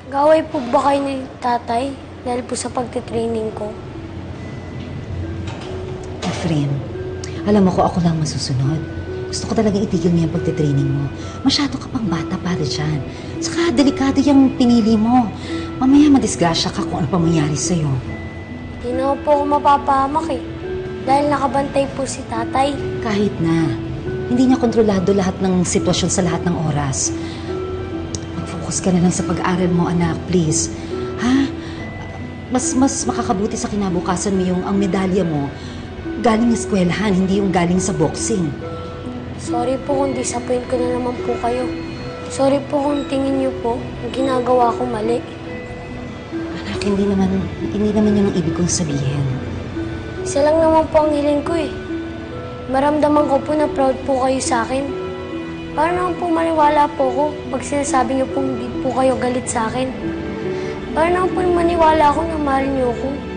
Gaway po ba kayo ni tatay dahil po sa pagtitraining ko? Efren, alam mo ko ako lang masusunod. Gusto ko talaga itigil mo yung pagtitraining mo. Masyado ka pang bata para dyan. Saka delikado yung pinili mo. Mamaya madisgrasya ka kung ano pa mangyari sa'yo. Di na po ako mapapahamak eh. Dahil nakabantay po si tatay. Kahit na, hindi niya kontrolado lahat ng sitwasyon sa lahat ng oras. Mag-focus ka na lang sa pag-aaral mo, anak, please. Ha? Mas makakabuti sa kinabukasan mo yung ang medalya mo galing sa eskwelahan, hindi yung galing sa boxing. Sorry po kung disappoint ko na naman po kayo. Sorry po kung tingin niyo po ang ginagawa ko mali. Anak, hindi naman yun ang ibig kong sabihin. Isa lang naman po ang hiling ko eh. Maramdaman ko po na proud po kayo sa akin. Paano naman po maniwala po ko pag sinasabi niyo po hindi po kayo galit sa akin? Paano naman po maniwala ako na mahal niyo ako?